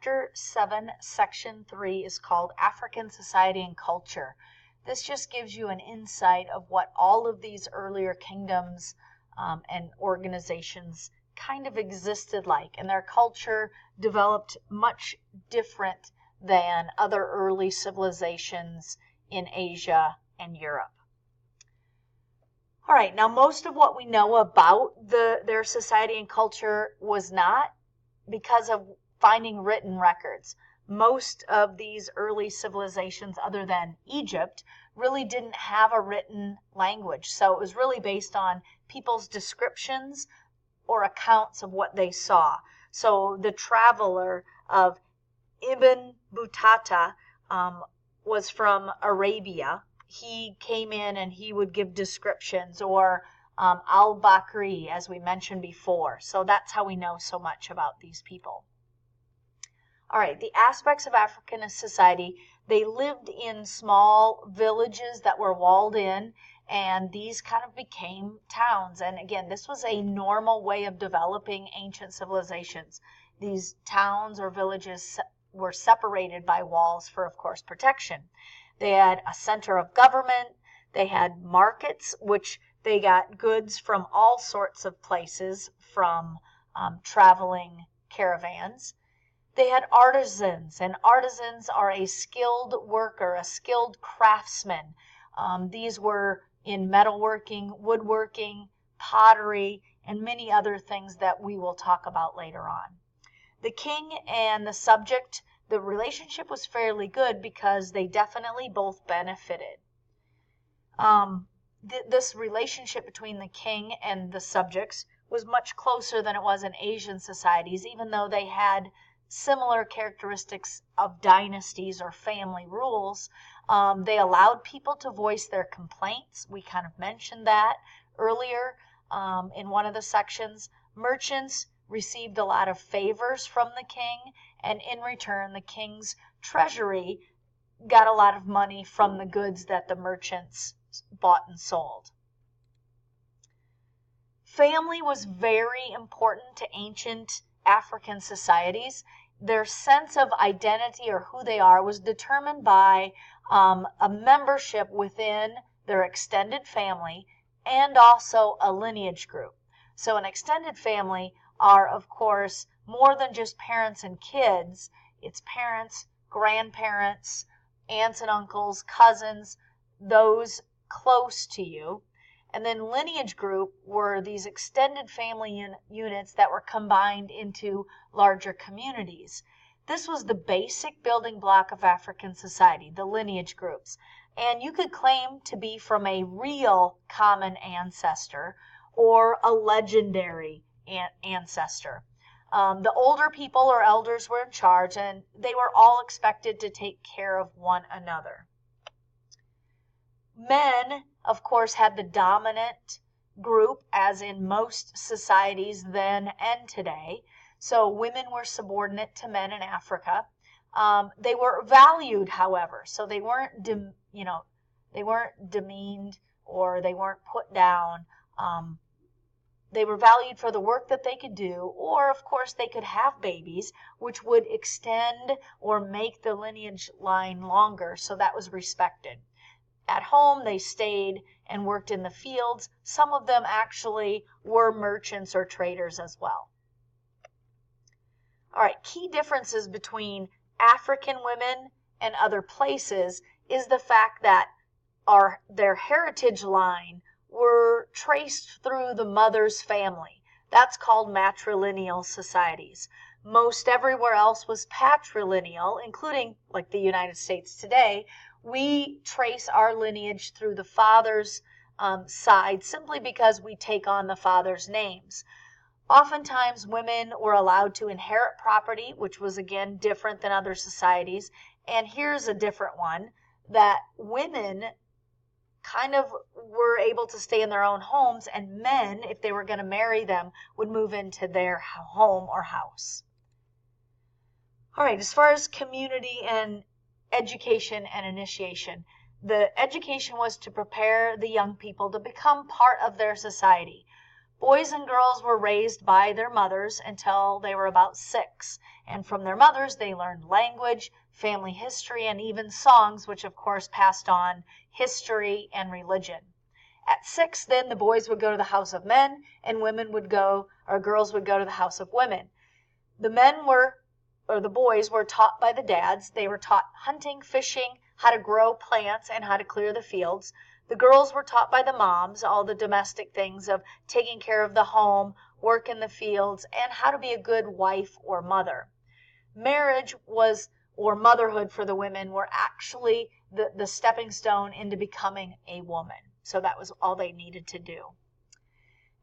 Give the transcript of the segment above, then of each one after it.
Chapter 7, Section 3 is called African Society and Culture. This just gives you an insight of what all of these earlier kingdoms and organizations kind of existed like, and their culture developed much different than other early civilizations in Asia and Europe. All right, now most of what we know about their society and culture was not because of finding written records. Most of these early civilizations, other than Egypt, really didn't have a written language. So it was really based on people's descriptions or accounts of what they saw. So the traveler of Ibn Battuta was from Arabia. He came in and he would give descriptions, or al-Bakri, as we mentioned before. So that's how we know so much about these people. All right, the aspects of African society, they lived in small villages that were walled in, and these kind of became towns. And again, this was a normal way of developing ancient civilizations. These towns or villages were separated by walls for, of course, protection. They had a center of government. They had markets, which they got goods from all sorts of places from traveling caravans. They had artisans, and artisans are a skilled worker, a skilled craftsman. These were in metalworking, woodworking, pottery, and many other things that we will talk about later on. The king and the subject, the relationship was fairly good because they definitely both benefited. This relationship between the king and the subjects was much closer than it was in Asian societies, even though they had similar characteristics of dynasties or family rules. They allowed people to voice their complaints. We kind of mentioned that earlier in one of the sections. Merchants received a lot of favors from the king, and in return, the king's treasury got a lot of money from the goods that the merchants bought and sold. Family was very important to ancient African societies. Their sense of identity or who they are was determined by a membership within their extended family and also a lineage group. So an extended family are, of course, more than just parents and kids. It's parents, grandparents, aunts and uncles, cousins, those close to you. And then lineage group were these extended family units that were combined into larger communities. This was the basic building block of African society, the lineage groups. And you could claim to be from a real common ancestor or a legendary ancestor. The older people or elders were in charge, and they were all expected to take care of one another. Men, of course, had the dominant group, as in most societies then and today. So women were subordinate to men in Africa. They were valued, however, so they weren't, they weren't demeaned or they weren't put down. They were valued for the work that they could do, or of course they could have babies, which would extend or make the lineage line longer, so that was respected. At home, they stayed and worked in the fields. Some of them actually were merchants or traders as well. All right, key differences between African women and other places is the fact that their heritage line were traced through the mother's family. That's called matrilineal societies. Most everywhere else was patrilineal, including like the United States today. We trace our lineage through the father's side simply because we take on the father's names. Oftentimes, women were allowed to inherit property, which was again different than other societies. And here's a different one, that women kind of were able to stay in their own homes, and men, if they were going to marry them, would move into their home or house. All right, as far as community and education and initiation, the education was to prepare the young people to become part of their society. Boys and girls were raised by their mothers until they were about 6. And from their mothers, they learned language, family history, and even songs, which of course passed on history and religion. At 6, then the boys would go to the house of men, and girls would go to the house of women. The boys were taught by the dads. They were taught hunting, fishing, how to grow plants, and how to clear the fields. The girls were taught by the moms all the domestic things of taking care of the home, work in the fields, and how to be a good wife or mother. Marriage or motherhood for the women were actually the stepping stone into becoming a woman. So that was all they needed to do.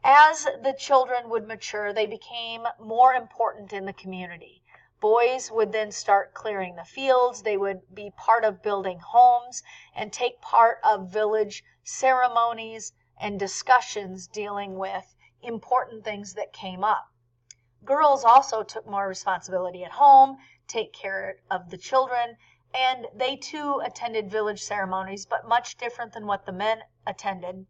As the children would mature, they became more important in the community. Boys would then start clearing the fields. They would be part of building homes and take part of village ceremonies and discussions dealing with important things that came up. Girls also took more responsibility at home, take care of the children, and they too attended village ceremonies, but much different than what the men attended.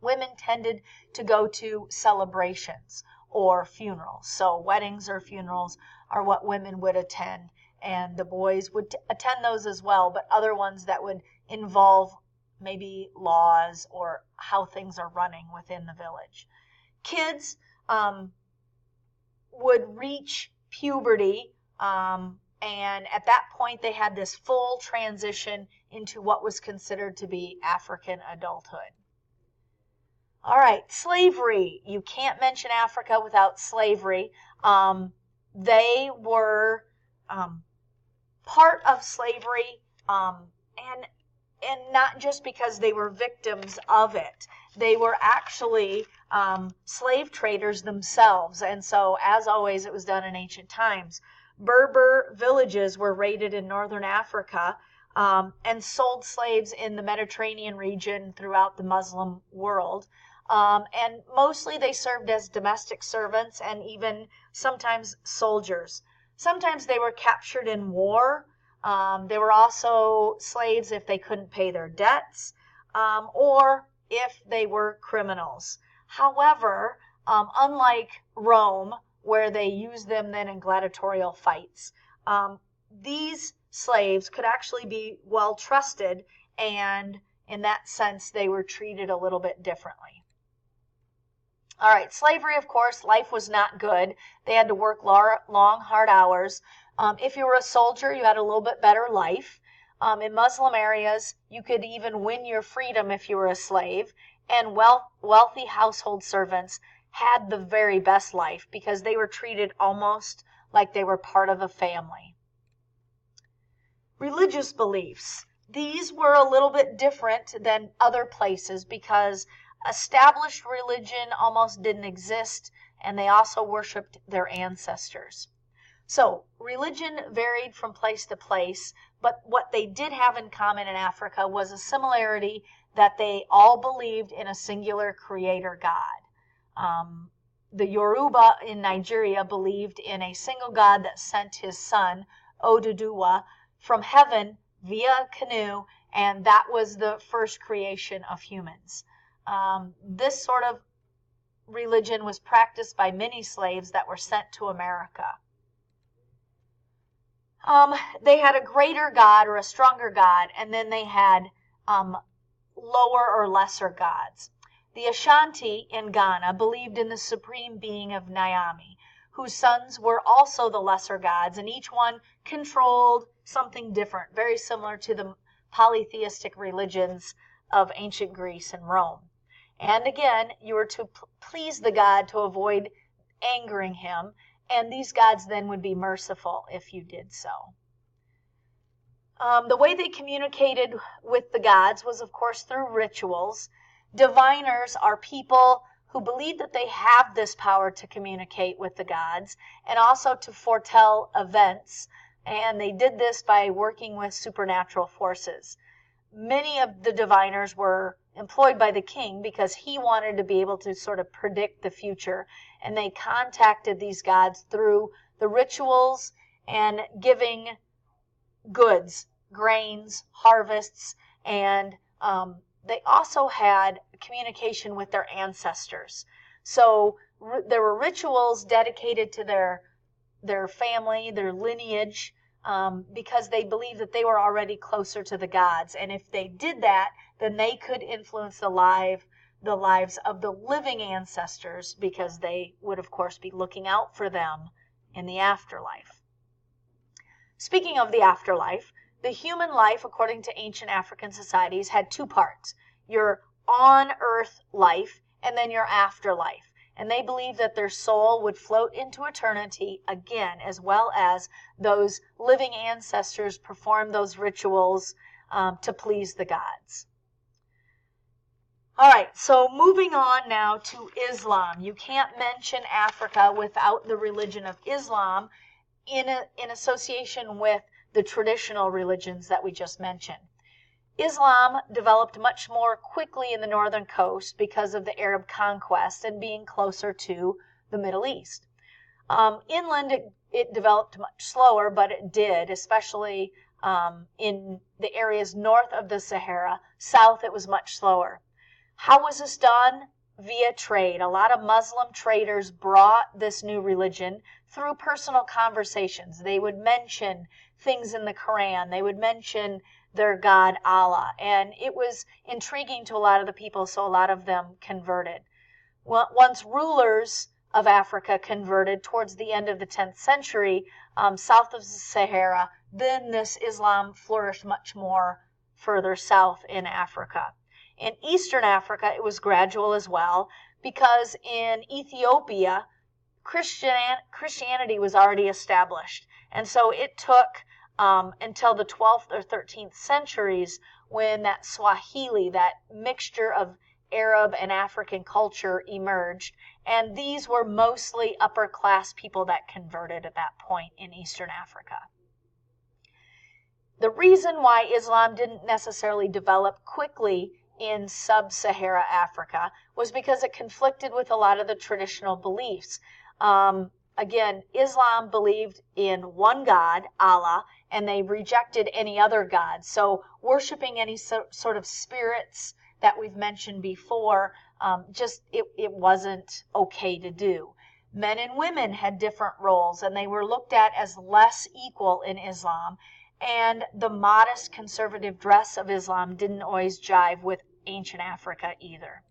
Women tended to go to celebrations or funerals. So weddings or funerals are what women would attend, and the boys would attend those as well, but other ones that would involve maybe laws or how things are running within the village. Kids would reach puberty, and at that point they had this full transition into what was considered to be African adulthood. All right, slavery. You can't mention Africa without slavery. They were part of slavery, and not just because they were victims of it. They were actually slave traders themselves, and so, as always, it was done in ancient times. Berber villages were raided in northern Africa and sold slaves in the Mediterranean region throughout the Muslim world. And mostly they served as domestic servants and even sometimes soldiers. Sometimes they were captured in war. They were also slaves if they couldn't pay their debts, or if they were criminals. However, unlike Rome, where they used them then in gladiatorial fights, these slaves could actually be well trusted, and in that sense they were treated a little bit differently. All right, slavery, of course, life was not good. They had to work long, hard hours. If you were a soldier, you had a little bit better life. In Muslim areas, you could even win your freedom if you were a slave. And wealthy household servants had the very best life because they were treated almost like they were part of a family. Religious beliefs. These were a little bit different than other places because established religion almost didn't exist, and they also worshipped their ancestors. So religion varied from place to place, but what they did have in common in Africa was a similarity that they all believed in a singular creator God. The Yoruba in Nigeria believed in a single God that sent his son, Oduduwa, from heaven via a canoe, and that was the first creation of humans. This sort of religion was practiced by many slaves that were sent to America. They had a greater God or a stronger God, and then they had lower or lesser gods. The Ashanti in Ghana believed in the supreme being of Nyame, whose sons were also the lesser gods, and each one controlled something different, very similar to the polytheistic religions of ancient Greece and Rome. And again, you were to please the god to avoid angering him, and these gods then would be merciful if you did so. The way they communicated with the gods was, of course, through rituals. Diviners are people who believe that they have this power to communicate with the gods and also to foretell events, and they did this by working with supernatural forces. Many of the diviners were employed by the king because he wanted to be able to sort of predict the future, and they contacted these gods through the rituals and giving goods, grains, harvests, and they also had communication with their ancestors. So there were rituals dedicated to their family, their lineage, because they believed that they were already closer to the gods. And if they did that, then they could influence the lives of the living ancestors, because they would, of course, be looking out for them in the afterlife. Speaking of the afterlife, the human life, according to ancient African societies, had two parts: your on-earth life and then your afterlife. And they believed that their soul would float into eternity again, as well as those living ancestors perform those rituals to please the gods. All right, so moving on now to Islam. You can't mention Africa without the religion of Islam in association with the traditional religions that we just mentioned. Islam developed much more quickly in the northern coast because of the Arab conquest and being closer to the Middle East. Inland, it developed much slower, but it did, especially in the areas north of the Sahara. South, it was much slower. How was this done? Via trade. A lot of Muslim traders brought this new religion through personal conversations. They would mention things in the Quran. They would mention their God, Allah. And it was intriguing to a lot of the people, so a lot of them converted. Once rulers of Africa converted towards the end of the 10th century, south of the Sahara, then this Islam flourished much more further south in Africa. In Eastern Africa, it was gradual as well, because in Ethiopia, Christianity was already established. And so it took until the 12th or 13th centuries when that Swahili, that mixture of Arab and African culture, emerged. And these were mostly upper class people that converted at that point in Eastern Africa. The reason why Islam didn't necessarily develop quickly in sub-Sahara Africa was because it conflicted with a lot of the traditional beliefs. Again, Islam believed in one God, Allah, and they rejected any other god. So worshiping any sort of spirits that we've mentioned before, it wasn't okay to do. Men and women had different roles, and they were looked at as less equal in Islam. And the modest conservative dress of Islam didn't always jive with ancient Africa either.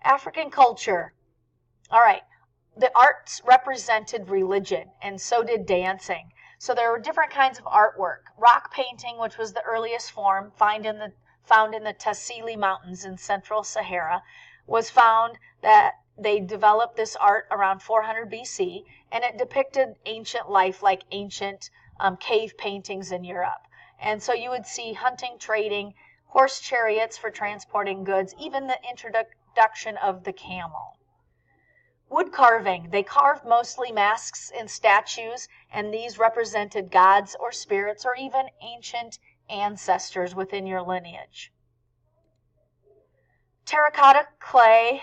African culture. All right, the arts represented religion, and so did dancing. So there were different kinds of artwork. Rock painting, which was the earliest form, found in the Tassili Mountains in central Sahara, was found that they developed this art around 400 BC, and it depicted ancient life like ancient cave paintings in Europe. And so you would see hunting, trading, horse chariots for transporting goods, even the introduction of the camel. Wood carving. They carved mostly masks and statues, and these represented gods or spirits or even ancient ancestors within your lineage. Terracotta clay,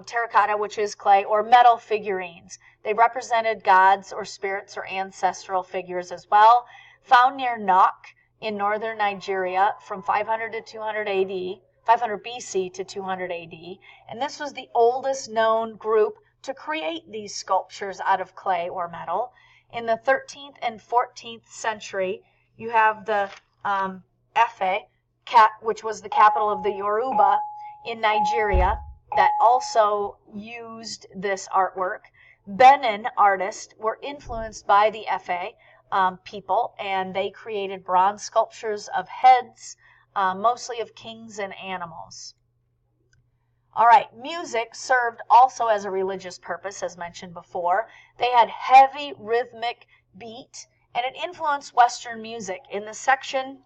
terracotta, which is clay, or metal figurines. They represented gods or spirits or ancestral figures as well. Found near Nok in northern Nigeria from 500 to 200 AD, 500 BC to 200 AD. And this was the oldest known group to create these sculptures out of clay or metal. In the 13th and 14th century, you have the Efe, which was the capital of the Yoruba in Nigeria, that also used this artwork. Benin artists were influenced by the Efe people, and they created bronze sculptures of heads, mostly of kings and animals. All right, music served also as a religious purpose, as mentioned before. They had heavy rhythmic beat, and it influenced Western music. In the section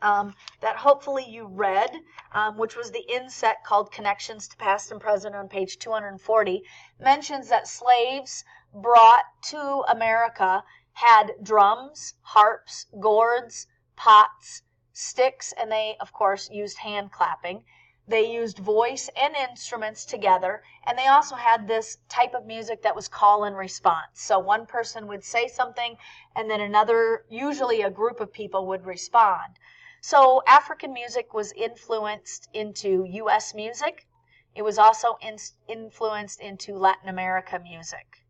that hopefully you read, which was the inset called Connections to Past and Present on page 240, mentions that slaves brought to America had drums, harps, gourds, pots, sticks, and they, of course, used hand clapping. They used voice and instruments together, and they also had this type of music that was call and response. So one person would say something, and then another, usually a group of people, would respond. So African music was influenced into U.S. music, It was also influenced into Latin America music.